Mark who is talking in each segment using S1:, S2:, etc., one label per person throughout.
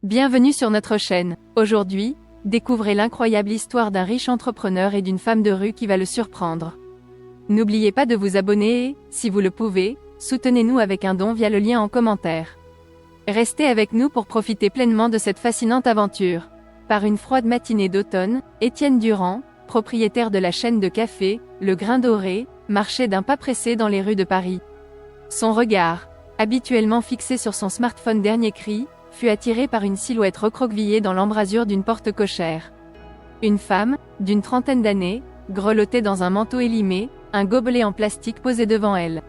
S1: Bienvenue sur notre chaîne. Aujourd'hui, découvrez l'incroyable histoire d'un riche entrepreneur et d'une femme de rue qui va le surprendre. N'oubliez pas de vous abonner et, si vous le pouvez, soutenez-nous avec un don via le lien en commentaire. Restez avec nous pour profiter pleinement de cette fascinante aventure. Par une froide matinée d'automne, Étienne Durand, propriétaire de la chaîne de café, Le Grain Doré, marchait d'un pas pressé dans les rues de Paris. Son regard, habituellement fixé sur son smartphone dernier cri, fut attiré par une silhouette recroquevillée dans l'embrasure d'une porte cochère. Une femme, d'une trentaine d'années, grelottait dans un manteau élimé, un gobelet en plastique posé devant elle.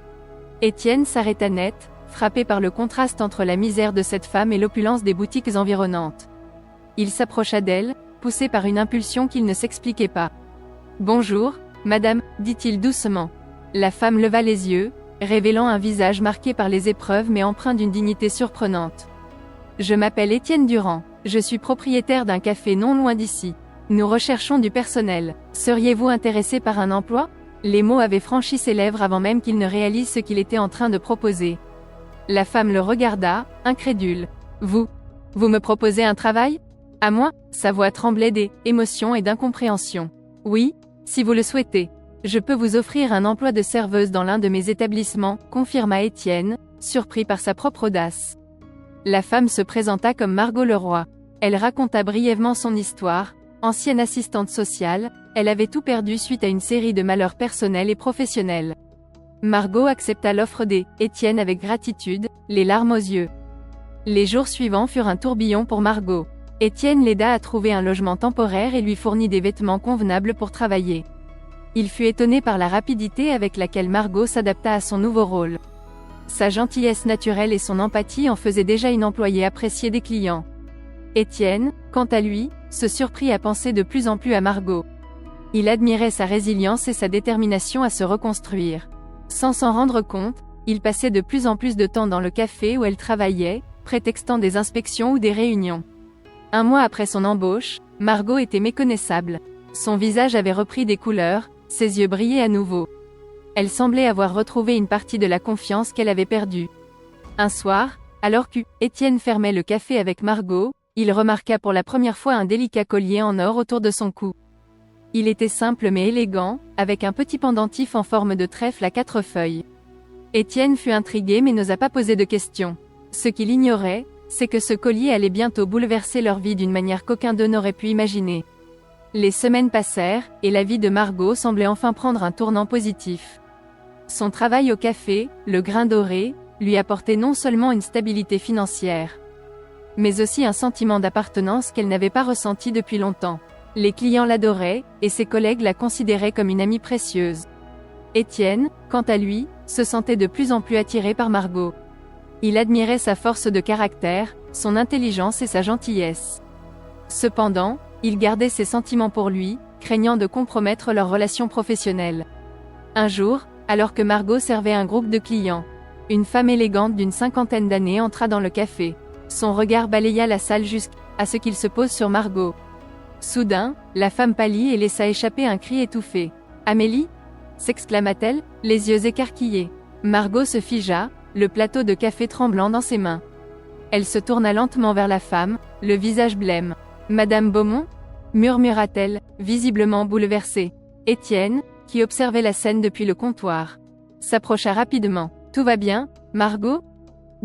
S1: Étienne s'arrêta net, frappé par le contraste entre la misère de cette femme et l'opulence des boutiques environnantes. Il s'approcha d'elle, poussé par une impulsion qu'il ne s'expliquait pas. « Bonjour, madame, dit-il doucement. » La femme leva les yeux, révélant un visage marqué par les épreuves mais empreint d'une dignité surprenante. « Je m'appelle Étienne Durand, je suis propriétaire d'un café non loin d'ici. Nous recherchons du personnel. Seriez-vous intéressé par un emploi ?» Les mots avaient franchi ses lèvres avant même qu'il ne réalise ce qu'il était en train de proposer. La femme le regarda, incrédule. « Vous me proposez un travail ? À moi ?» Sa voix tremblait d'émotion et d'incompréhension. « Oui, si vous le souhaitez. Je peux vous offrir un emploi de serveuse dans l'un de mes établissements, » confirma Étienne, surpris par sa propre audace. La femme se présenta comme Margot Leroy. Elle raconta brièvement son histoire. Ancienne assistante sociale, elle avait tout perdu suite à une série de malheurs personnels et professionnels. Margot accepta l'offre d'Étienne avec gratitude, les larmes aux yeux. Les jours suivants furent un tourbillon pour Margot. Étienne l'aida à trouver un logement temporaire et lui fournit des vêtements convenables pour travailler. Il fut étonné par la rapidité avec laquelle Margot s'adapta à son nouveau rôle. Sa gentillesse naturelle et son empathie en faisaient déjà une employée appréciée des clients. Étienne, quant à lui, se surprit à penser de plus en plus à Margot. Il admirait sa résilience et sa détermination à se reconstruire. Sans s'en rendre compte, il passait de plus en plus de temps dans le café où elle travaillait, prétextant des inspections ou des réunions. Un mois après son embauche, Margot était méconnaissable. Son visage avait repris des couleurs, ses yeux brillaient à nouveau. Elle semblait avoir retrouvé une partie de la confiance qu'elle avait perdue. Un soir, alors qu'Étienne fermait le café avec Margot, il remarqua pour la première fois un délicat collier en or autour de son cou. Il était simple mais élégant, avec un petit pendentif en forme de trèfle à 4 feuilles. Étienne fut intrigué mais n'osa pas poser de questions. Ce qu'il ignorait, c'est que ce collier allait bientôt bouleverser leur vie d'une manière qu'aucun d'eux n'aurait pu imaginer. Les semaines passèrent, et la vie de Margot semblait enfin prendre un tournant positif. Son travail au café, Le Grain Doré, lui apportait non seulement une stabilité financière, mais aussi un sentiment d'appartenance qu'elle n'avait pas ressenti depuis longtemps. Les clients l'adoraient, et ses collègues la considéraient comme une amie précieuse. Étienne, quant à lui, se sentait de plus en plus attiré par Margot. Il admirait sa force de caractère, son intelligence et sa gentillesse. Cependant, il gardait ses sentiments pour lui, craignant de compromettre leur relation professionnelle. Un jour, alors que Margot servait un groupe de clients, une femme élégante d'une 50aine d'années entra dans le café. Son regard balaya la salle jusqu'à ce qu'il se pose sur Margot. Soudain, la femme pâlit et laissa échapper un cri étouffé. « Amélie » s'exclama-t-elle, les yeux écarquillés. Margot se figea, le plateau de café tremblant dans ses mains. Elle se tourna lentement vers la femme, le visage blême. « Madame Beaumont » murmura-t-elle, visiblement bouleversée. Étienne, qui observait la scène depuis le comptoir, s'approcha rapidement. « Tout va bien, Margot »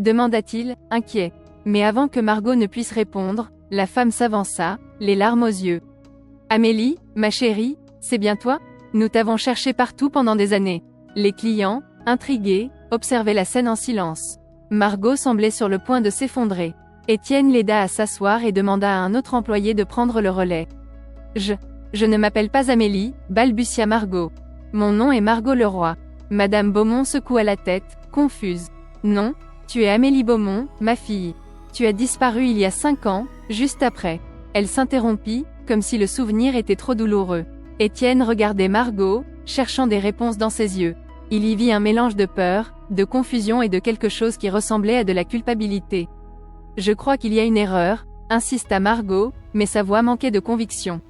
S1: demanda-t-il, inquiet. Mais avant que Margot ne puisse répondre, la femme s'avança, les larmes aux yeux. « Amélie, ma chérie, c'est bien toi ? Nous t'avons cherché partout pendant des années. » Les clients, intrigués, observaient la scène en silence. Margot semblait sur le point de s'effondrer. Étienne l'aida à s'asseoir et demanda à un autre employé de prendre le relais. « Je ne m'appelle pas Amélie, » balbutia Margot. « Mon nom est Margot Leroy. » Madame Beaumont secoua la tête, confuse. « Non, tu es Amélie Beaumont, ma fille. Tu as disparu il y a 5 ans, juste après. » Elle s'interrompit, comme si le souvenir était trop douloureux. Étienne regardait Margot, cherchant des réponses dans ses yeux. Il y vit un mélange de peur, de confusion et de quelque chose qui ressemblait à de la culpabilité. « Je crois qu'il y a une erreur, » insista Margot, mais sa voix manquait de conviction.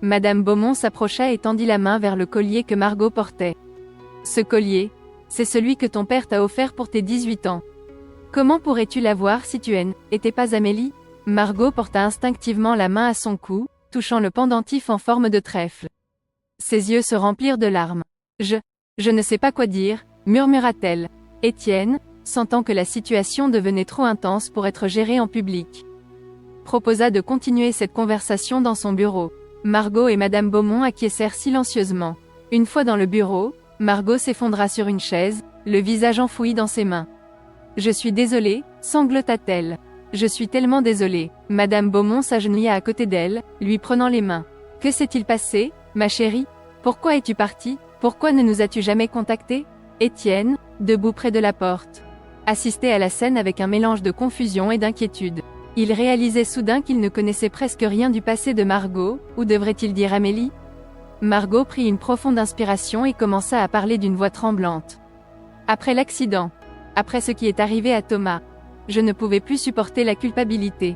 S1: Madame Beaumont s'approcha et tendit la main vers le collier que Margot portait. « Ce collier, c'est celui que ton père t'a offert pour tes 18 ans. Comment pourrais-tu l'avoir si tu n'étais pas Amélie ? Margot porta instinctivement la main à son cou, touchant le pendentif en forme de trèfle. Ses yeux se remplirent de larmes. Je ne sais pas quoi dire, murmura-t-elle. Étienne, sentant que la situation devenait trop intense pour être gérée en public, proposa de continuer cette conversation dans son bureau. Margot et Madame Beaumont acquiescèrent silencieusement. Une fois dans le bureau, Margot s'effondra sur une chaise, le visage enfoui dans ses mains. « Je suis désolée », sanglota-t-elle. « Je suis tellement désolée ». Madame Beaumont s'agenouilla à côté d'elle, lui prenant les mains. « Que s'est-il passé, ma chérie? Pourquoi es-tu partie? Pourquoi ne nous as-tu jamais contactés ?» Étienne, debout près de la porte, assistait à la scène avec un mélange de confusion et d'inquiétude. Il réalisait soudain qu'il ne connaissait presque rien du passé de Margot, ou devrait-il dire Amélie? Margot prit une profonde inspiration et commença à parler d'une voix tremblante. Après l'accident, après ce qui est arrivé à Thomas, je ne pouvais plus supporter la culpabilité.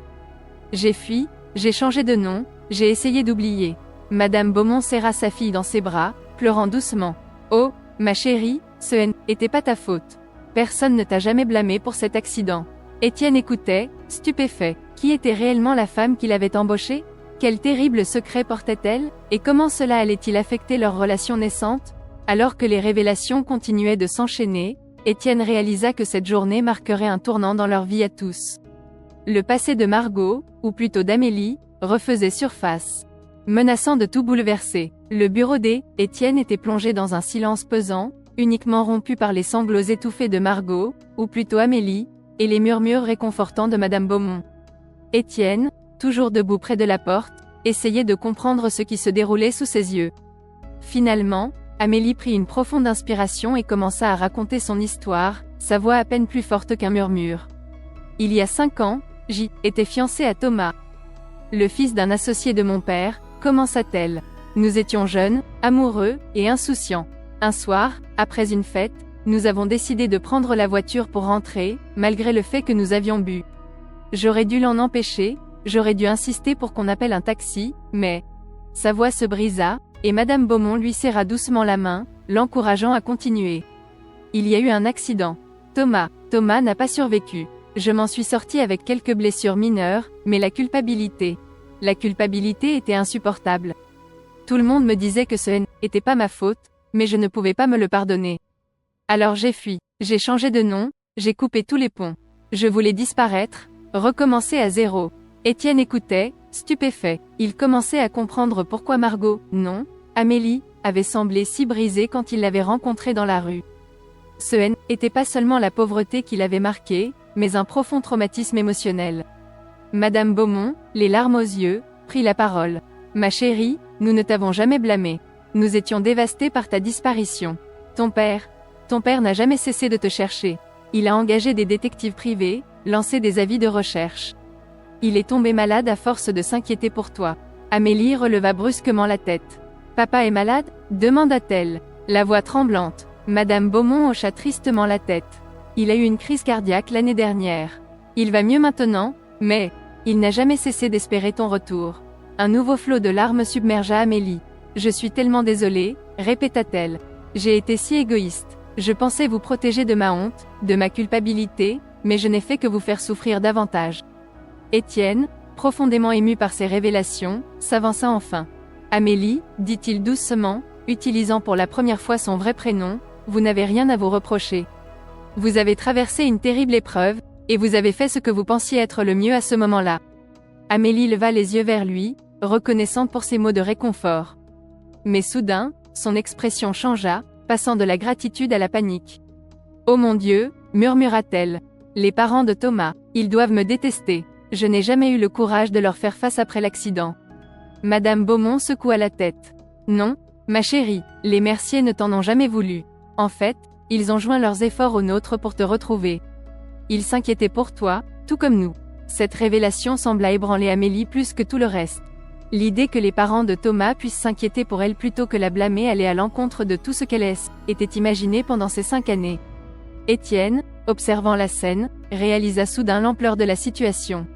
S1: J'ai fui, j'ai changé de nom, j'ai essayé d'oublier. Madame Beaumont serra sa fille dans ses bras, pleurant doucement. Oh, ma chérie, ce n'était pas ta faute. Personne ne t'a jamais blâmé pour cet accident. Étienne écoutait, stupéfait. Qui était réellement la femme qu'il avait embauchée? Quel terrible secret portait-elle? Et comment cela allait-il affecter leur relation naissante? Alors que les révélations continuaient de s'enchaîner, Étienne réalisa que cette journée marquerait un tournant dans leur vie à tous. Le passé de Margot, ou plutôt d'Amélie, refaisait surface, menaçant de tout bouleverser. Le bureau d'Étienne était plongé dans un silence pesant, uniquement rompu par les sanglots étouffés de Margot, ou plutôt Amélie, et les murmures réconfortants de Madame Beaumont. Étienne, toujours debout près de la porte, essayait de comprendre ce qui se déroulait sous ses yeux. Finalement, Amélie prit une profonde inspiration et commença à raconter son histoire, sa voix à peine plus forte qu'un murmure. Il y a 5 ans, j'étais fiancée à Thomas, le fils d'un associé de mon père, commença-t-elle. Nous étions jeunes, amoureux, et insouciants. Un soir, après une fête, nous avons décidé de prendre la voiture pour rentrer, malgré le fait que nous avions bu. J'aurais dû l'en empêcher, j'aurais dû insister pour qu'on appelle un taxi, mais... Sa voix se brisa, et Madame Beaumont lui serra doucement la main, l'encourageant à continuer. Il y a eu un accident. Thomas n'a pas survécu. Je m'en suis sortie avec quelques blessures mineures, mais la culpabilité était insupportable. Tout le monde me disait que ce n'était pas ma faute, mais je ne pouvais pas me le pardonner. Alors j'ai fui, j'ai changé de nom, j'ai coupé tous les ponts. Je voulais disparaître, recommencer à zéro. Étienne écoutait, stupéfait. Il commençait à comprendre pourquoi Margot, non, Amélie, avait semblé si brisée quand il l'avait rencontrée dans la rue. Ce n'était pas seulement la pauvreté qui l'avait marqué, mais un profond traumatisme émotionnel. Madame Beaumont, les larmes aux yeux, prit la parole. Ma chérie, nous ne t'avons jamais blâmé. Nous étions dévastés par ta disparition. Ton père n'a jamais cessé de te chercher. Il a engagé des détectives privés, lancé des avis de recherche. Il est tombé malade à force de s'inquiéter pour toi. Amélie releva brusquement la tête. Papa est malade? Demanda-t-elle, la voix tremblante. Madame Beaumont hocha tristement la tête. Il a eu une crise cardiaque l'année dernière. Il va mieux maintenant, mais il n'a jamais cessé d'espérer ton retour. Un nouveau flot de larmes submergea Amélie. Je suis tellement désolée, répéta-t-elle. J'ai été si égoïste. Je pensais vous protéger de ma honte, de ma culpabilité, mais je n'ai fait que vous faire souffrir davantage. Étienne, profondément ému par ces révélations, s'avança enfin. Amélie, dit-il doucement, utilisant pour la première fois son vrai prénom, vous n'avez rien à vous reprocher. Vous avez traversé une terrible épreuve, et vous avez fait ce que vous pensiez être le mieux à ce moment-là. Amélie leva les yeux vers lui, reconnaissante pour ses mots de réconfort. Mais soudain, son expression changea, passant de la gratitude à la panique. « Oh mon Dieu !» murmura-t-elle. « Les parents de Thomas, ils doivent me détester. Je n'ai jamais eu le courage de leur faire face après l'accident. » Madame Beaumont secoua la tête. « Non, ma chérie, les Mercier ne t'en ont jamais voulu. En fait, ils ont joint leurs efforts aux nôtres pour te retrouver. Ils s'inquiétaient pour toi, tout comme nous. » Cette révélation sembla ébranler Amélie plus que tout le reste. L'idée que les parents de Thomas puissent s'inquiéter pour elle plutôt que la blâmer allait à l'encontre de tout ce qu'elle était imaginé pendant ces 5 années. Étienne, observant la scène, réalisa soudain l'ampleur de la situation.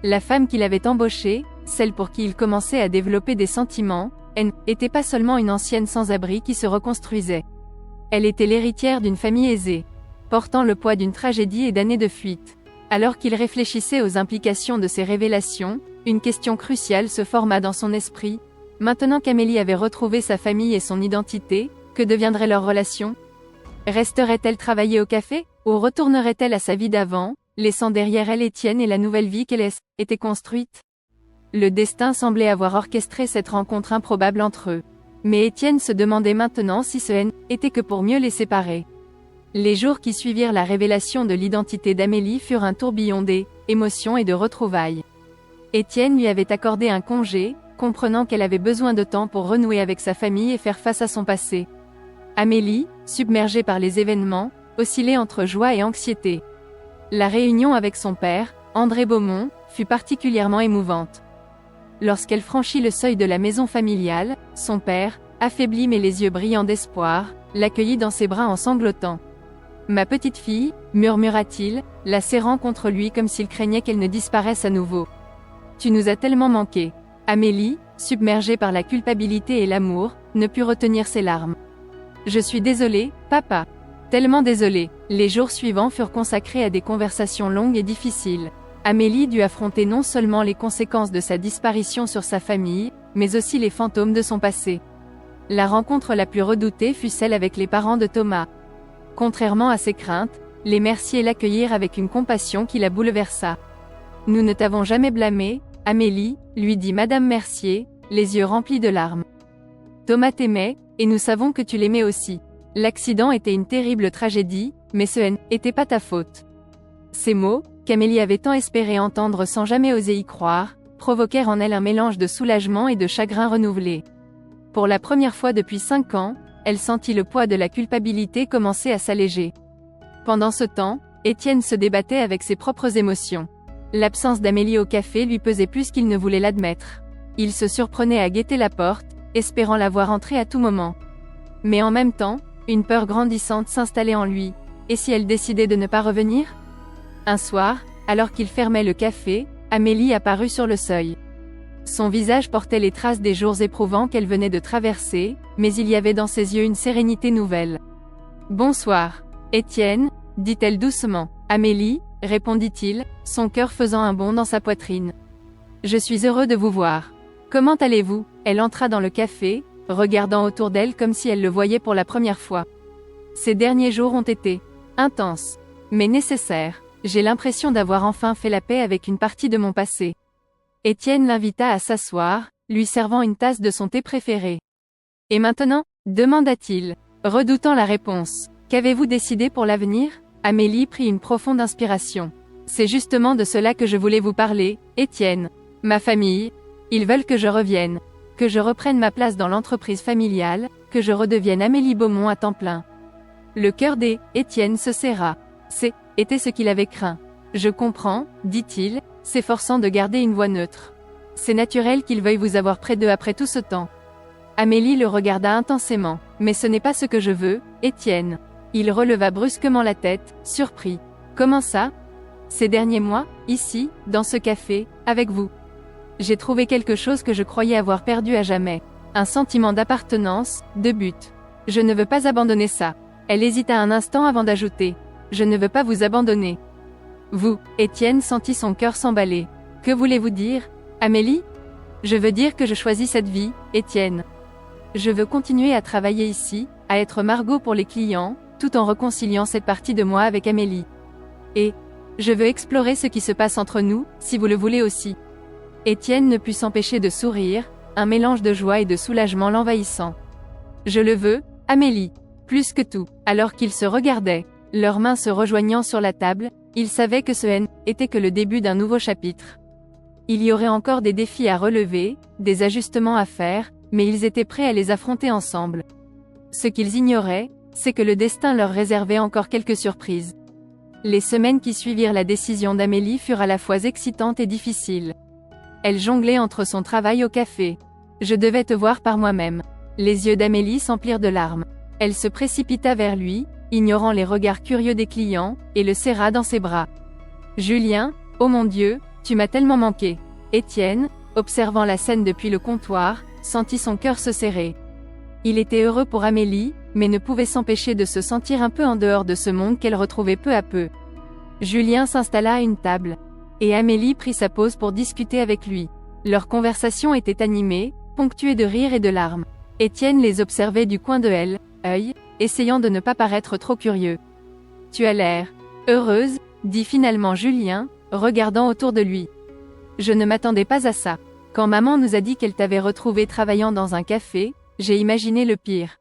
S1: La femme qu'il avait embauchée, celle pour qui il commençait à développer des sentiments, n'était pas seulement une ancienne sans-abri qui se reconstruisait. Elle était l'héritière d'une famille aisée, portant le poids d'une tragédie et d'années de fuite. Alors qu'il réfléchissait aux implications de ces révélations, une question cruciale se forma dans son esprit. Maintenant qu'Amélie avait retrouvé sa famille et son identité, que deviendrait leur relation? Resterait-elle travailler au café, ou retournerait-elle à sa vie d'avant, laissant derrière elle Étienne et la nouvelle vie qu'elle était construite? Le destin semblait avoir orchestré cette rencontre improbable entre eux. Mais Étienne se demandait maintenant si ce n'était que pour mieux les séparer. Les jours qui suivirent la révélation de l'identité d'Amélie furent un tourbillon d'émotions et de retrouvailles. Étienne lui avait accordé un congé, comprenant qu'elle avait besoin de temps pour renouer avec sa famille et faire face à son passé. Amélie, submergée par les événements, oscillait entre joie et anxiété. La réunion avec son père, André Beaumont, fut particulièrement émouvante. Lorsqu'elle franchit le seuil de la maison familiale, son père, affaibli mais les yeux brillants d'espoir, l'accueillit dans ses bras en sanglotant. « Ma petite fille », murmura-t-il, la serrant contre lui comme s'il craignait qu'elle ne disparaisse à nouveau. « Tu nous as tellement manqué. » Amélie, submergée par la culpabilité et l'amour, ne put retenir ses larmes. « Je suis désolée, papa. Tellement désolée. » Les jours suivants furent consacrés à des conversations longues et difficiles. Amélie dut affronter non seulement les conséquences de sa disparition sur sa famille, mais aussi les fantômes de son passé. La rencontre la plus redoutée fut celle avec les parents de Thomas. Contrairement à ses craintes, les Mercier l'accueillirent avec une compassion qui la bouleversa. « Nous ne t'avons jamais blâmé, Amélie, » lui dit Madame Mercier, les yeux remplis de larmes. « Thomas t'aimait, et nous savons que tu l'aimais aussi. L'accident était une terrible tragédie, mais ce n'était pas ta faute. » Ces mots, qu'Amélie avait tant espéré entendre sans jamais oser y croire, provoquèrent en elle un mélange de soulagement et de chagrin renouvelé. Pour la première fois depuis 5 ans, elle sentit le poids de la culpabilité commencer à s'alléger. Pendant ce temps, Étienne se débattait avec ses propres émotions. L'absence d'Amélie au café lui pesait plus qu'il ne voulait l'admettre. Il se surprenait à guetter la porte, espérant la voir entrer à tout moment. Mais en même temps, une peur grandissante s'installait en lui. Et si elle décidait de ne pas revenir? Un soir, alors qu'il fermait le café, Amélie apparut sur le seuil. Son visage portait les traces des jours éprouvants qu'elle venait de traverser, mais il y avait dans ses yeux une sérénité nouvelle. « Bonsoir, Étienne, » dit-elle doucement. « Amélie, » répondit-il, son cœur faisant un bond dans sa poitrine. « Je suis heureux de vous voir. Comment allez-vous » Elle entra dans le café, regardant autour d'elle comme si elle le voyait pour la première fois. « Ces derniers jours ont été intenses, mais nécessaires. J'ai l'impression d'avoir enfin fait la paix avec une partie de mon passé. » Étienne l'invita à s'asseoir, lui servant une tasse de son thé préféré. « Et maintenant » demanda-t-il, redoutant la réponse. « Qu'avez-vous décidé pour l'avenir » Amélie prit une profonde inspiration. « C'est justement de cela que je voulais vous parler, Étienne. Ma famille. Ils veulent que je revienne. Que je reprenne ma place dans l'entreprise familiale, que je redevienne Amélie Beaumont à temps plein. » Le cœur d'Étienne se serra. C'était ce qu'il avait craint. « Je comprends, » dit-il, s'efforçant de garder une voix neutre. « C'est naturel qu'ils veuillent vous avoir près d'eux après tout ce temps. » Amélie le regarda intensément. « Mais ce n'est pas ce que je veux, Étienne. » Il releva brusquement la tête, surpris. « Comment ça ? Ces derniers mois, ici, dans ce café, avec vous. J'ai trouvé quelque chose que je croyais avoir perdu à jamais. Un sentiment d'appartenance, de but. Je ne veux pas abandonner ça. » Elle hésita un instant avant d'ajouter. « Je ne veux pas vous abandonner. » Vous, Étienne sentit son cœur s'emballer. « Que voulez-vous dire, Amélie ? » Je veux dire que je choisis cette vie, Étienne. Je veux continuer à travailler ici, à être Margot pour les clients, tout en réconciliant cette partie de moi avec Amélie. Et je veux explorer ce qui se passe entre nous, si vous le voulez aussi. Étienne ne put s'empêcher de sourire, un mélange de joie et de soulagement l'envahissant. Je le veux, Amélie. Plus que tout. Alors qu'ils se regardaient, leurs mains se rejoignant sur la table, ils savaient que ce n'était que le début d'un nouveau chapitre. Il y aurait encore des défis à relever, des ajustements à faire, mais ils étaient prêts à les affronter ensemble. Ce qu'ils ignoraient, c'est que le destin leur réservait encore quelques surprises. Les semaines qui suivirent la décision d'Amélie furent à la fois excitantes et difficiles. Elle jonglait entre son travail au café. « Je devais te voir par moi-même. » Les yeux d'Amélie s'emplirent de larmes. Elle se précipita vers lui, ignorant les regards curieux des clients, et le serra dans ses bras. « Julien, oh mon Dieu, tu m'as tellement manqué. » Étienne, observant la scène depuis le comptoir, sentit son cœur se serrer. Il était heureux pour Amélie, mais ne pouvait s'empêcher de se sentir un peu en dehors de ce monde qu'elle retrouvait peu à peu. Julien s'installa à une table. Et Amélie prit sa pause pour discuter avec lui. Leur conversation était animée, ponctuée de rires et de larmes. Étienne les observait du coin de l'œil, essayant de ne pas paraître trop curieux. « Tu as l'air heureuse », dit finalement Julien, regardant autour de lui. « Je ne m'attendais pas à ça. Quand maman nous a dit qu'elle t'avait retrouvé travaillant dans un café, j'ai imaginé le pire. »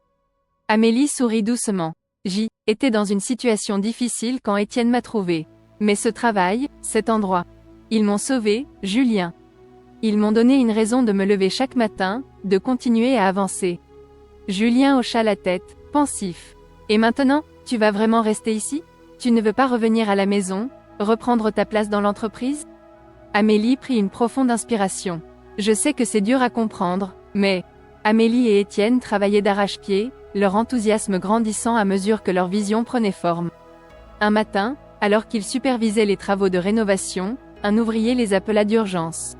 S1: Amélie sourit doucement. « J'étais dans une situation difficile quand Étienne m'a trouvé. Mais ce travail, cet endroit, ils m'ont sauvé, Julien. Ils m'ont donné une raison de me lever chaque matin, de continuer à avancer. » Julien hocha la tête, pensif. « Et maintenant, tu vas vraiment rester ici? Tu ne veux pas revenir à la maison, reprendre ta place dans l'entreprise ?» Amélie prit une profonde inspiration. « Je sais que c'est dur à comprendre, mais… » Amélie et Étienne travaillaient d'arrache-pied, leur enthousiasme grandissant à mesure que leur vision prenait forme. Un matin, alors qu'ils supervisaient les travaux de rénovation, un ouvrier les appela d'urgence.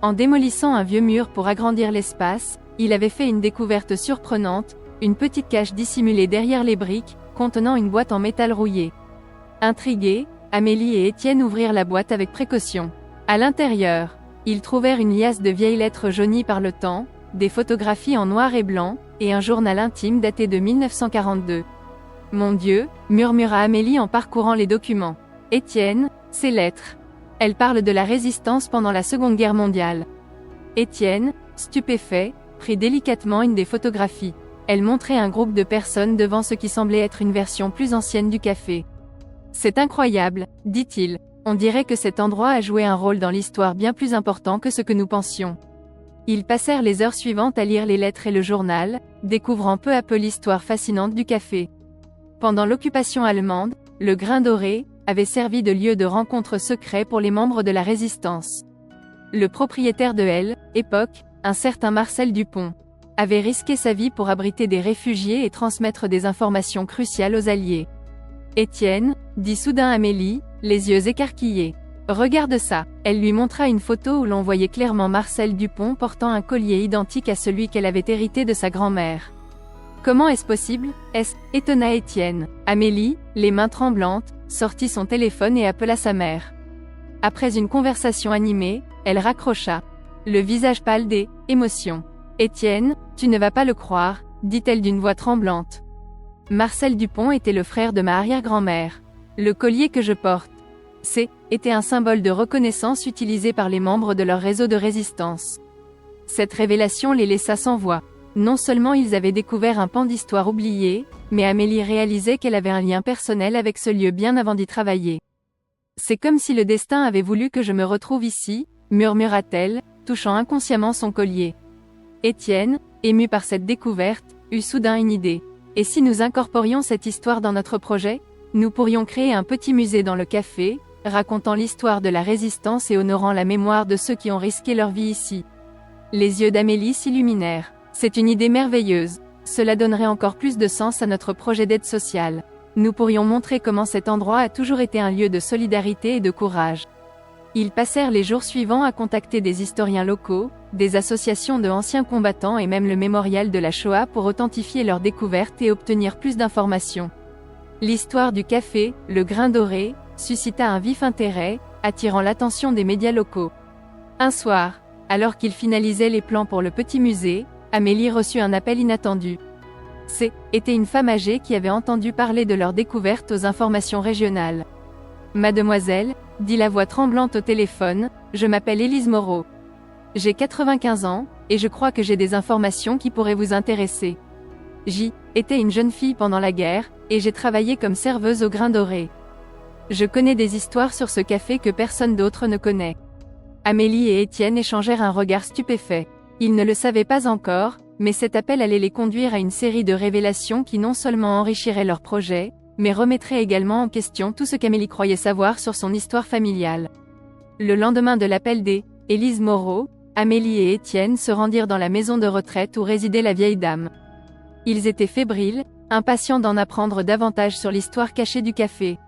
S1: En démolissant un vieux mur pour agrandir l'espace, il avait fait une découverte surprenante, une petite cache dissimulée derrière les briques, contenant une boîte en métal rouillé. Intrigués, Amélie et Étienne ouvrirent la boîte avec précaution. À l'intérieur, ils trouvèrent une liasse de vieilles lettres jaunies par le temps, des photographies en noir et blanc, et un journal intime daté de 1942. « Mon Dieu », murmura Amélie en parcourant les documents. « Étienne, ces lettres. Elles parlent de la résistance pendant la Seconde Guerre mondiale. » Étienne, stupéfait, prit délicatement une des photographies. Elle montrait un groupe de personnes devant ce qui semblait être une version plus ancienne du café. « C'est incroyable, » dit-il. « On dirait que cet endroit a joué un rôle dans l'histoire bien plus important que ce que nous pensions. » Ils passèrent les heures suivantes à lire les lettres et le journal, découvrant peu à peu l'histoire fascinante du café. Pendant l'occupation allemande, le Grain Doré avait servi de lieu de rencontre secret pour les membres de la résistance. Le propriétaire de l'époque, un certain Marcel Dupont, avait risqué sa vie pour abriter des réfugiés et transmettre des informations cruciales aux Alliés. « Étienne », dit soudain Amélie, les yeux écarquillés. « Regarde ça !» Elle lui montra une photo où l'on voyait clairement Marcel Dupont portant un collier identique à celui qu'elle avait hérité de sa grand-mère. « Comment est-ce possible ?» étonna Étienne. Amélie, les mains tremblantes, sortit son téléphone et appela sa mère. Après une conversation animée, elle raccrocha, le visage pâle d'émotion. « Étienne, tu ne vas pas le croire, » dit-elle d'une voix tremblante. Marcel Dupont était le frère de ma arrière-grand-mère. Le collier que je porte, était un symbole de reconnaissance utilisé par les membres de leur réseau de résistance. Cette révélation les laissa sans voix. Non seulement ils avaient découvert un pan d'histoire oublié, mais Amélie réalisait qu'elle avait un lien personnel avec ce lieu bien avant d'y travailler. « C'est comme si le destin avait voulu que je me retrouve ici », murmura-t-elle, touchant inconsciemment son collier. Étienne, ému par cette découverte, eut soudain une idée. « Et si nous incorporions cette histoire dans notre projet ? Nous pourrions créer un petit musée dans le café, racontant l'histoire de la résistance et honorant la mémoire de ceux qui ont risqué leur vie ici. » Les yeux d'Amélie s'illuminèrent. « C'est une idée merveilleuse. Cela donnerait encore plus de sens à notre projet d'aide sociale. Nous pourrions montrer comment cet endroit a toujours été un lieu de solidarité et de courage. » Ils passèrent les jours suivants à contacter des historiens locaux, des associations de anciens combattants et même le mémorial de la Shoah pour authentifier leurs découvertes et obtenir plus d'informations. L'histoire du café, le Grain Doré, suscita un vif intérêt, attirant l'attention des médias locaux. Un soir, alors qu'ils finalisaient les plans pour le petit musée, Amélie reçut un appel inattendu. C'était une femme âgée qui avait entendu parler de leur découverte aux informations régionales. « Mademoiselle », dit la voix tremblante au téléphone, « je m'appelle Élise Moreau. J'ai 95 ans, et je crois que j'ai des informations qui pourraient vous intéresser. J'étais une jeune fille pendant la guerre, et j'ai travaillé comme serveuse au Grain Doré. Je connais des histoires sur ce café que personne d'autre ne connaît. » Amélie et Étienne échangèrent un regard stupéfait. Ils ne le savaient pas encore, mais cet appel allait les conduire à une série de révélations qui non seulement enrichiraient leur projet, mais remettrait également en question tout ce qu'Amélie croyait savoir sur son histoire familiale. Le lendemain de l'appel d'Élise Moreau, Amélie et Étienne se rendirent dans la maison de retraite où résidait la vieille dame. Ils étaient fébriles, impatients d'en apprendre davantage sur l'histoire cachée du café.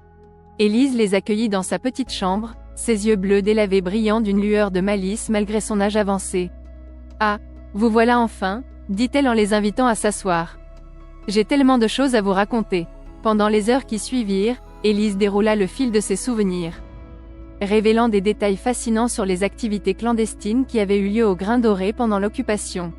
S1: Élise les accueillit dans sa petite chambre, ses yeux bleus délavés brillant d'une lueur de malice malgré son âge avancé. « Ah, vous voilà enfin », dit-elle en les invitant à s'asseoir. « J'ai tellement de choses à vous raconter. » Pendant les heures qui suivirent, Élise déroula le fil de ses souvenirs, révélant des détails fascinants sur les activités clandestines qui avaient eu lieu au Grain Doré pendant l'occupation.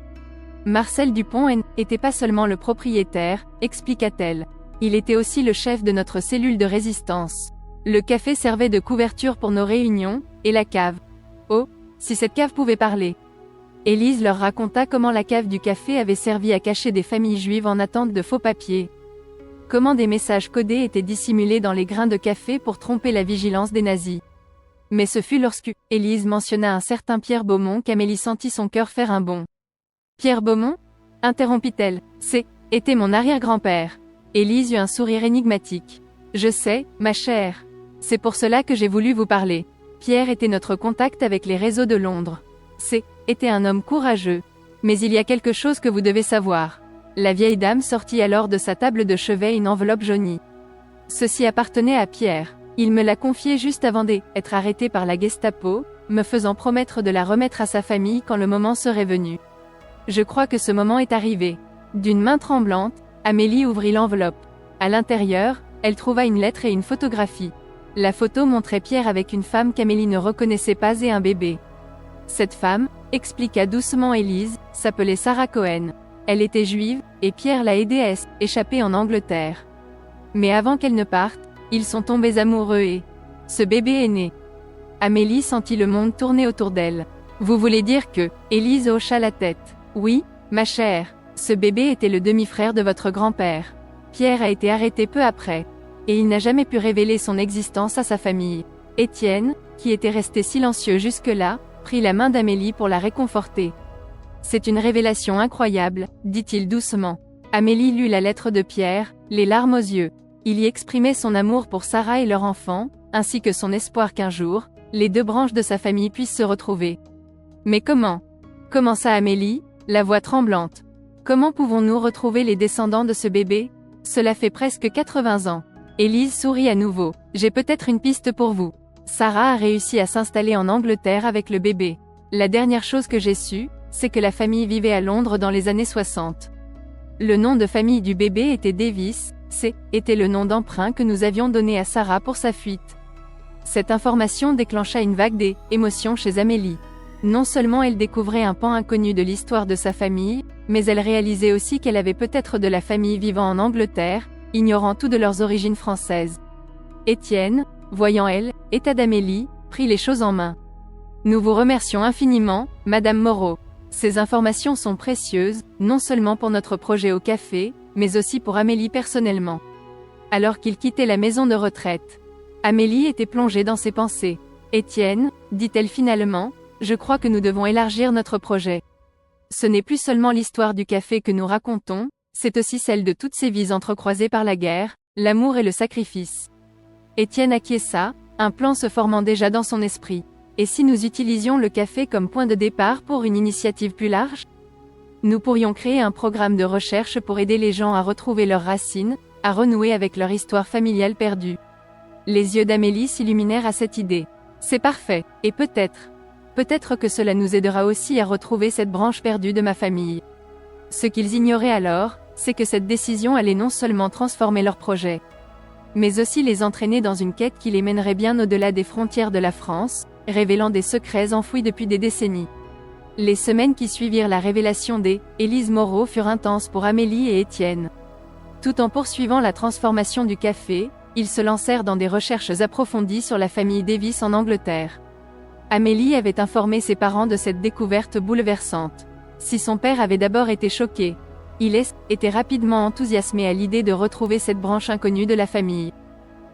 S1: Marcel Dupont n'était pas seulement le propriétaire, expliqua-t-elle. Il était aussi le chef de notre cellule de résistance. Le café servait de couverture pour nos réunions, et la cave. Oh, si cette cave pouvait parler. Élise leur raconta comment la cave du café avait servi à cacher des familles juives en attente de faux papiers. Comment des messages codés étaient dissimulés dans les grains de café pour tromper la vigilance des nazis. Mais ce fut lorsque Élise mentionna un certain Pierre Beaumont qu'Amélie sentit son cœur faire un bond. Pierre Beaumont? Interrompit-elle. Était mon arrière-grand-père. Élise eut un sourire énigmatique. Je sais, ma chère. C'est pour cela que j'ai voulu vous parler. Pierre était notre contact avec les réseaux de Londres. Était un homme courageux. Mais il y a quelque chose que vous devez savoir. La vieille dame sortit alors de sa table de chevet une enveloppe jaunie. Ceci appartenait à Pierre. Il me l'a confiée juste avant d'être arrêté par la Gestapo, me faisant promettre de la remettre à sa famille quand le moment serait venu. Je crois que ce moment est arrivé. D'une main tremblante, Amélie ouvrit l'enveloppe. À l'intérieur, elle trouva une lettre et une photographie. La photo montrait Pierre avec une femme qu'Amélie ne reconnaissait pas et un bébé. Cette femme, expliqua doucement Élise, s'appelait Sarah Cohen. Elle était juive, et Pierre l'a aidée à échapper en Angleterre. Mais avant qu'elle ne parte, ils sont tombés amoureux et ce bébé est né. Amélie sentit le monde tourner autour d'elle. Vous voulez dire que Élise hocha la tête. Oui, ma chère, ce bébé était le demi-frère de votre grand-père. Pierre a été arrêté peu après, et il n'a jamais pu révéler son existence à sa famille. Étienne, qui était resté silencieux jusque-là, prit la main d'Amélie pour la réconforter. C'est une révélation incroyable, dit-il doucement. Amélie lut la lettre de Pierre, les larmes aux yeux. Il y exprimait son amour pour Sarah et leur enfant, ainsi que son espoir qu'un jour, les deux branches de sa famille puissent se retrouver. Mais comment? Commença Amélie, la voix tremblante. Comment pouvons-nous retrouver les descendants de ce bébé? Cela fait presque 80 ans. Élise sourit à nouveau. J'ai peut-être une piste pour vous. Sarah a réussi à s'installer en Angleterre avec le bébé. La dernière chose que j'ai su, c'est que la famille vivait à Londres dans les années 60. Le nom de famille du bébé était Davis, était le nom d'emprunt que nous avions donné à Sarah pour sa fuite. Cette information déclencha une vague d'émotions chez Amélie. Non seulement elle découvrait un pan inconnu de l'histoire de sa famille, mais elle réalisait aussi qu'elle avait peut-être de la famille vivant en Angleterre, ignorant tout de leurs origines françaises. Étienne, voyant l'état d'Amélie, prit les choses en main. Nous vous remercions infiniment, Madame Moreau. Ces informations sont précieuses, non seulement pour notre projet au café, mais aussi pour Amélie personnellement. Alors qu'il quittait la maison de retraite, Amélie était plongée dans ses pensées. Étienne, dit-elle finalement, je crois que nous devons élargir notre projet. Ce n'est plus seulement l'histoire du café que nous racontons, c'est aussi celle de toutes ces vies entrecroisées par la guerre, l'amour et le sacrifice. Étienne acquiesça, un plan se formant déjà dans son esprit. Et si nous utilisions le café comme point de départ pour une initiative plus large? Nous pourrions créer un programme de recherche pour aider les gens à retrouver leurs racines, à renouer avec leur histoire familiale perdue. Les yeux d'Amélie s'illuminèrent à cette idée. C'est parfait, et peut-être que cela nous aidera aussi à retrouver cette branche perdue de ma famille. Ce qu'ils ignoraient alors, c'est que cette décision allait non seulement transformer leur projet, mais aussi les entraîner dans une quête qui les mènerait bien au-delà des frontières de la France, révélant des secrets enfouis depuis des décennies. Les semaines qui suivirent la révélation d'Élise Moreau furent intenses pour Amélie et Étienne. Tout en poursuivant la transformation du café, ils se lancèrent dans des recherches approfondies sur la famille Davis en Angleterre. Amélie avait informé ses parents de cette découverte bouleversante. Si son père avait d'abord été choqué, il était rapidement enthousiasmé à l'idée de retrouver cette branche inconnue de la famille.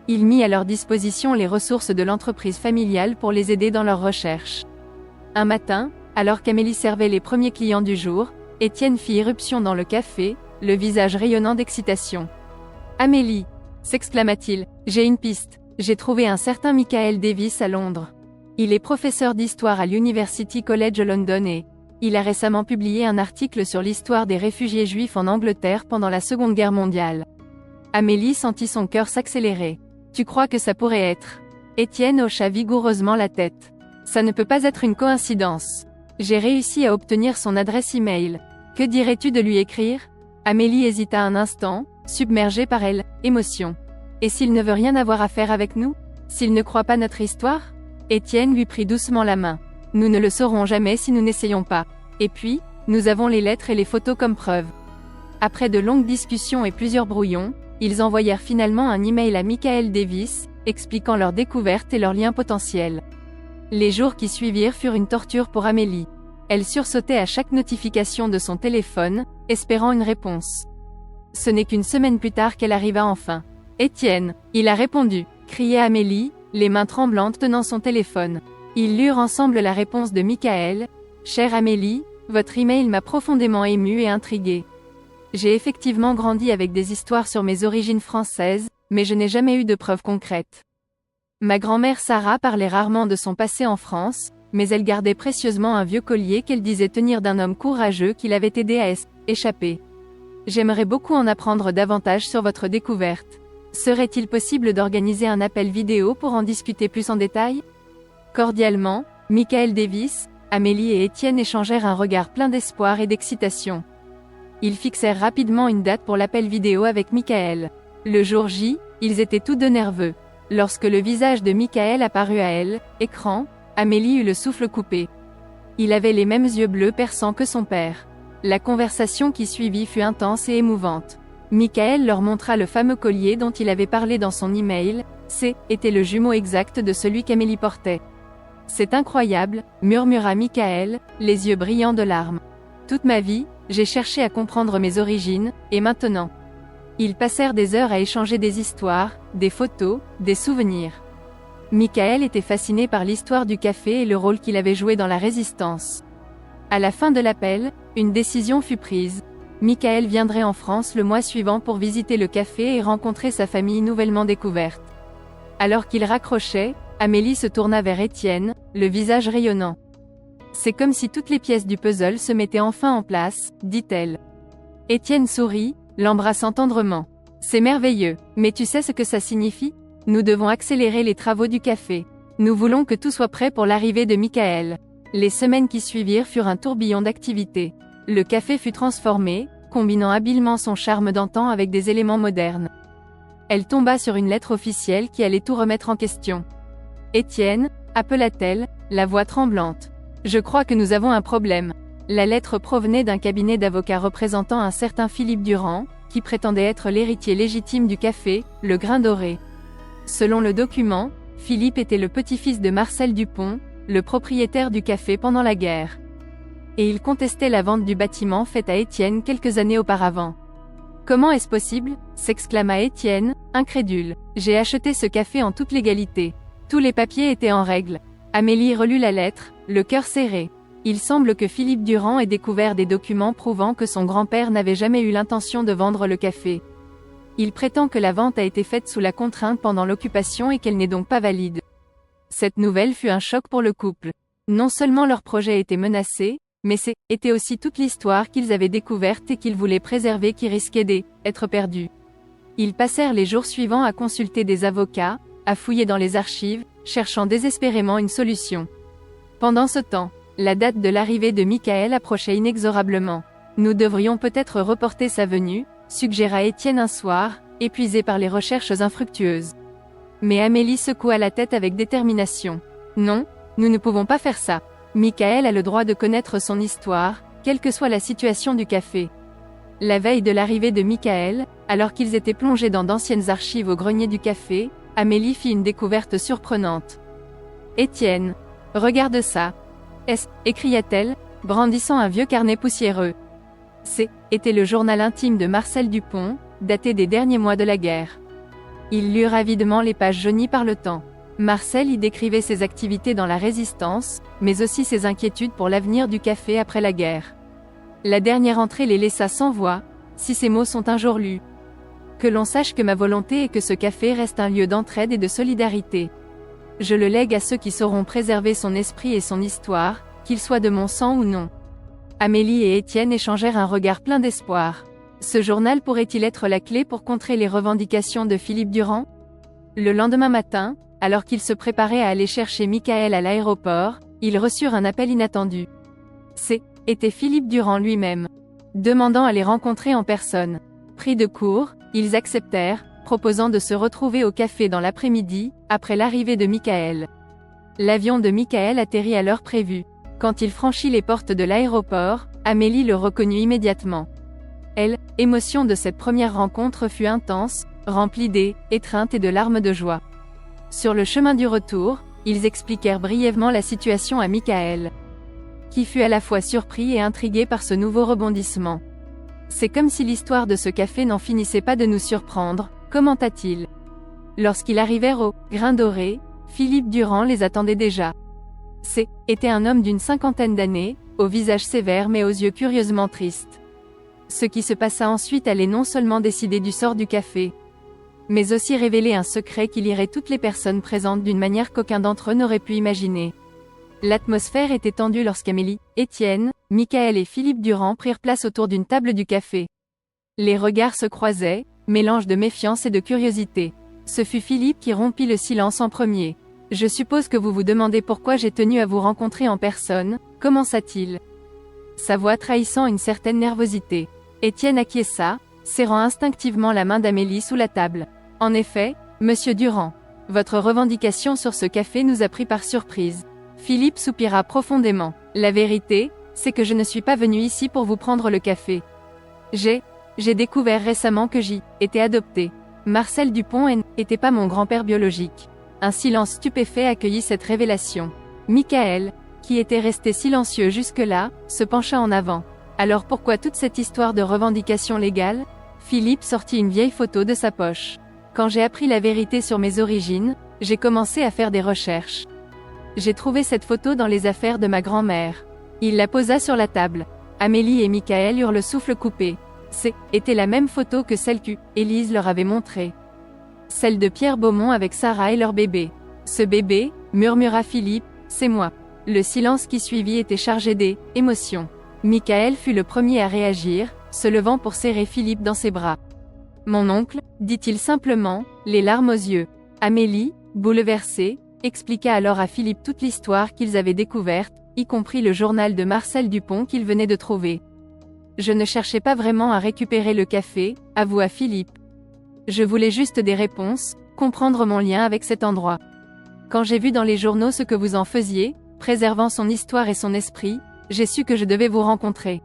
S1: Il mit à leur disposition les ressources de l'entreprise familiale pour les aider dans leurs recherches. Un matin, alors qu'Amélie servait les premiers clients du jour, Étienne fit irruption dans le café, le visage rayonnant d'excitation. « Amélie !» s'exclama-t-il, « j'ai une piste. J'ai trouvé un certain Michael Davis à Londres. Il est professeur d'histoire à l'University College London et il a récemment publié un article sur l'histoire des réfugiés juifs en Angleterre pendant la Seconde Guerre mondiale. » Amélie sentit son cœur s'accélérer. « Tu crois que ça pourrait être ?» Étienne hocha vigoureusement la tête. « Ça ne peut pas être une coïncidence. J'ai réussi à obtenir son adresse e-mail. Que dirais-tu de lui écrire ?» Amélie hésita un instant, submergée par émotion. Et s'il ne veut rien avoir à faire avec nous? S'il ne croit pas notre histoire? Étienne lui prit doucement la main. Nous ne le saurons jamais si nous n'essayons pas. Et puis, nous avons les lettres et les photos comme preuve. Après de longues discussions et plusieurs brouillons, ils envoyèrent finalement un email à Michael Davis, expliquant leur découverte et leurs liens potentiels. Les jours qui suivirent furent une torture pour Amélie. Elle sursautait à chaque notification de son téléphone, espérant une réponse. Ce n'est qu'une semaine plus tard qu'elle arriva enfin. « Étienne, il a répondu !» criait Amélie, les mains tremblantes tenant son téléphone. Ils lurent ensemble la réponse de Michael. « Chère Amélie, votre email m'a profondément émue et intriguée. J'ai effectivement grandi avec des histoires sur mes origines françaises, mais je n'ai jamais eu de preuves concrètes. Ma grand-mère Sarah parlait rarement de son passé en France, mais elle gardait précieusement un vieux collier qu'elle disait tenir d'un homme courageux qui l'avait aidé à échapper. J'aimerais beaucoup en apprendre davantage sur votre découverte. Serait-il possible d'organiser un appel vidéo pour en discuter plus en détail? Cordialement, Michael Davis, Amélie et Étienne échangèrent un regard plein d'espoir et d'excitation. Ils fixèrent rapidement une date pour l'appel vidéo avec Michael. Le jour J, ils étaient tous deux nerveux. Lorsque le visage de Michael apparut à l'écran, Amélie eut le souffle coupé. Il avait les mêmes yeux bleus perçants que son père. La conversation qui suivit fut intense et émouvante. Michael leur montra le fameux collier dont il avait parlé dans son email. Était le jumeau exact de celui qu'Amélie portait. C'est incroyable, murmura Michael, les yeux brillants de larmes. Toute ma vie, j'ai cherché à comprendre mes origines, et maintenant. Ils passèrent des heures à échanger des histoires, des photos, des souvenirs. Michael était fasciné par l'histoire du café et le rôle qu'il avait joué dans la résistance. À la fin de l'appel, une décision fut prise. Michael viendrait en France le mois suivant pour visiter le café et rencontrer sa famille nouvellement découverte. Alors qu'il raccrochait, Amélie se tourna vers Étienne, le visage rayonnant. C'est comme si toutes les pièces du puzzle se mettaient enfin en place, dit-elle. Étienne sourit, l'embrassant tendrement. C'est merveilleux, mais tu sais ce que ça signifie? Nous devons accélérer les travaux du café. Nous voulons que tout soit prêt pour l'arrivée de Michael. Les semaines qui suivirent furent un tourbillon d'activités. Le café fut transformé, combinant habilement son charme d'antan avec des éléments modernes. Elle tomba sur une lettre officielle qui allait tout remettre en question. Étienne, appela-t-elle, la voix tremblante. Je crois que nous avons un problème. La lettre provenait d'un cabinet d'avocats représentant un certain Philippe Durand, qui prétendait être l'héritier légitime du café, le Grain Doré. Selon le document, Philippe était le petit-fils de Marcel Dupont, le propriétaire du café pendant la guerre. Et il contestait la vente du bâtiment faite à Étienne quelques années auparavant. Comment est-ce possible? S'exclama Étienne, incrédule. J'ai acheté ce café en toute légalité. Tous les papiers étaient en règle. Amélie relut la lettre, le cœur serré. Il semble que Philippe Durand ait découvert des documents prouvant que son grand-père n'avait jamais eu l'intention de vendre le café. Il prétend que la vente a été faite sous la contrainte pendant l'occupation et qu'elle n'est donc pas valide. Cette nouvelle fut un choc pour le couple. Non seulement leur projet était menacé, mais était aussi toute l'histoire qu'ils avaient découverte et qu'ils voulaient préserver qui risquait d'être perdue. Ils passèrent les jours suivants à consulter des avocats, à fouiller dans les archives, cherchant désespérément une solution. Pendant ce temps, la date de l'arrivée de Michael approchait inexorablement. Nous devrions peut-être reporter sa venue, suggéra Étienne un soir, épuisé par les recherches infructueuses. Mais Amélie secoua la tête avec détermination. Non, nous ne pouvons pas faire ça. Michael a le droit de connaître son histoire, quelle que soit la situation du café. La veille de l'arrivée de Michael, alors qu'ils étaient plongés dans d'anciennes archives au grenier du café, Amélie fit une découverte surprenante. Étienne, regarde ça. Écria-t-elle, brandissant un vieux carnet poussiéreux. Était le journal intime de Marcel Dupont, daté des derniers mois de la guerre. Il lut avidement les pages jaunies par le temps. Marcel y décrivait ses activités dans la résistance, mais aussi ses inquiétudes pour l'avenir du café après la guerre. La dernière entrée les laissa sans voix, si ces mots sont un jour lus. Que l'on sache que ma volonté est que ce café reste un lieu d'entraide et de solidarité. Je le lègue à ceux qui sauront préserver son esprit et son histoire, qu'ils soient de mon sang ou non. Amélie et Étienne échangèrent un regard plein d'espoir. Ce journal pourrait-il être la clé pour contrer les revendications de Philippe Durand? Le lendemain matin, alors qu'ils se préparaient à aller chercher Michael à l'aéroport, ils reçurent un appel inattendu. Était Philippe Durand lui-même. Demandant à les rencontrer en personne. Pris de court, ils acceptèrent, proposant de se retrouver au café dans l'après-midi, après l'arrivée de Michael. L'avion de Michael atterrit à l'heure prévue. Quand il franchit les portes de l'aéroport, Amélie le reconnut immédiatement. L'émotion de cette première rencontre fut intense, remplie d'étreinte et de larmes de joie. Sur le chemin du retour, ils expliquèrent brièvement la situation à Michael, qui fut à la fois surpris et intrigué par ce nouveau rebondissement. C'est comme si l'histoire de ce café n'en finissait pas de nous surprendre, commenta-t-il. Lorsqu'ils arrivèrent au Grain Doré, Philippe Durand les attendait déjà. Était un homme d'une cinquantaine d'années, au visage sévère mais aux yeux curieusement tristes. Ce qui se passa ensuite allait non seulement décider du sort du café, mais aussi révéler un secret qui lirait toutes les personnes présentes d'une manière qu'aucun d'entre eux n'aurait pu imaginer. L'atmosphère était tendue lorsqu'Amélie, Étienne, Michael et Philippe Durand prirent place autour d'une table du café. Les regards se croisaient, mélange de méfiance et de curiosité. Ce fut Philippe qui rompit le silence en premier. « Je suppose que vous vous demandez pourquoi j'ai tenu à vous rencontrer en personne », commença-t-il, sa voix trahissant une certaine nervosité. Étienne acquiesça, serrant instinctivement la main d'Amélie sous la table. « En effet, monsieur Durand, votre revendication sur ce café nous a pris par surprise. » Philippe soupira profondément. « La vérité, c'est que je ne suis pas venu ici pour vous prendre le café. J'ai découvert récemment que j'y étais adopté. Marcel Dupont n'était pas mon grand-père biologique. » Un silence stupéfait accueillit cette révélation. Michael, qui était resté silencieux jusque-là, se pencha en avant. « Alors pourquoi toute cette histoire de revendication légale ?» Philippe sortit une vieille photo de sa poche. « Quand j'ai appris la vérité sur mes origines, j'ai commencé à faire des recherches. J'ai trouvé cette photo dans les affaires de ma grand-mère. » Il la posa sur la table. Amélie et Michael eurent le souffle coupé. C'était la même photo que celle qu'Élise leur avait montrée. Celle de Pierre Beaumont avec Sarah et leur bébé. « Ce bébé, murmura Philippe, c'est moi. » Le silence qui suivit était chargé d'émotions. Michael fut le premier à réagir, se levant pour serrer Philippe dans ses bras. « Mon oncle, dit-il simplement, les larmes aux yeux. » Amélie, bouleversée, expliqua alors à Philippe toute l'histoire qu'ils avaient découverte, y compris le journal de Marcel Dupont qu'ils venaient de trouver. « Je ne cherchais pas vraiment à récupérer le café, avoua Philippe. Je voulais juste des réponses, comprendre mon lien avec cet endroit. Quand j'ai vu dans les journaux ce que vous en faisiez, préservant son histoire et son esprit, j'ai su que je devais vous rencontrer. »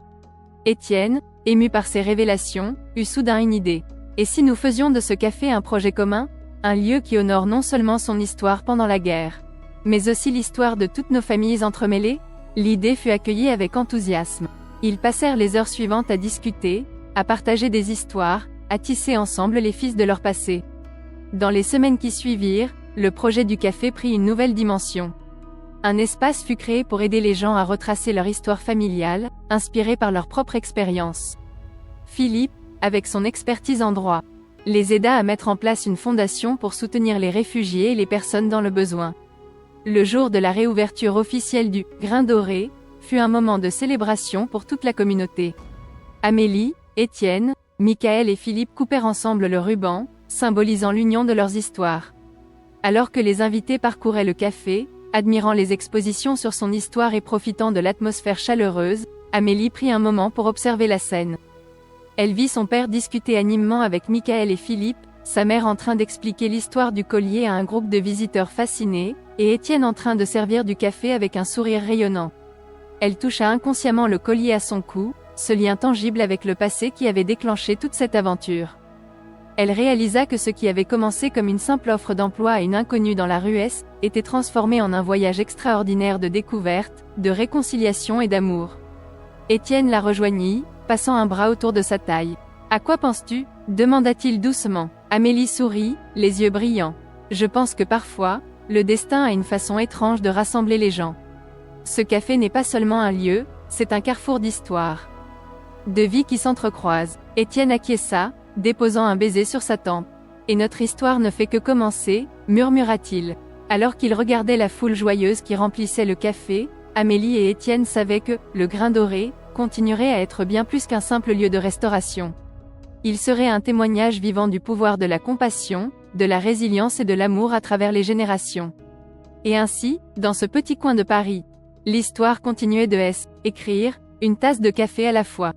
S1: Étienne, ému par ces révélations, eut soudain une idée. « Et si nous faisions de ce café un projet commun ? Un lieu qui honore non seulement son histoire pendant la guerre, mais aussi l'histoire de toutes nos familles entremêlées ?» L'idée fut accueillie avec enthousiasme. Ils passèrent les heures suivantes à discuter, à partager des histoires, à tisser ensemble les fils de leur passé. Dans les semaines qui suivirent, le projet du café prit une nouvelle dimension. Un espace fut créé pour aider les gens à retracer leur histoire familiale, inspirée par leur propre expérience. Philippe, avec son expertise en droit, les aida à mettre en place une fondation pour soutenir les réfugiés et les personnes dans le besoin. Le jour de la réouverture officielle du Grain Doré fut un moment de célébration pour toute la communauté. Amélie, Étienne, Michael et Philippe coupèrent ensemble le ruban, symbolisant l'union de leurs histoires. Alors que les invités parcouraient le café, admirant les expositions sur son histoire et profitant de l'atmosphère chaleureuse, Amélie prit un moment pour observer la scène. Elle vit son père discuter animement avec Michael et Philippe, sa mère en train d'expliquer l'histoire du collier à un groupe de visiteurs fascinés, et Étienne en train de servir du café avec un sourire rayonnant. Elle toucha inconsciemment le collier à son cou, ce lien tangible avec le passé qui avait déclenché toute cette aventure. Elle réalisa que ce qui avait commencé comme une simple offre d'emploi à une inconnue dans la rue S, était transformé en un voyage extraordinaire de découverte, de réconciliation et d'amour. Étienne la rejoignit, passant un bras autour de sa taille. « À quoi penses-tu » demanda-t-il doucement. Amélie sourit, les yeux brillants. « Je pense que parfois, le destin a une façon étrange de rassembler les gens. Ce café n'est pas seulement un lieu, c'est un carrefour d'histoire. De vie qui s'entrecroisent. » Étienne acquiesça, déposant un baiser sur sa tempe. « Et notre histoire ne fait que commencer, » murmura-t-il. Alors qu'il regardait la foule joyeuse qui remplissait le café, Amélie et Étienne savaient que le Grain Doré continuerait à être bien plus qu'un simple lieu de restauration. Il serait un témoignage vivant du pouvoir de la compassion, de la résilience et de l'amour à travers les générations. Et ainsi, dans ce petit coin de Paris, l'histoire continuait de écrire, une tasse de café à la fois.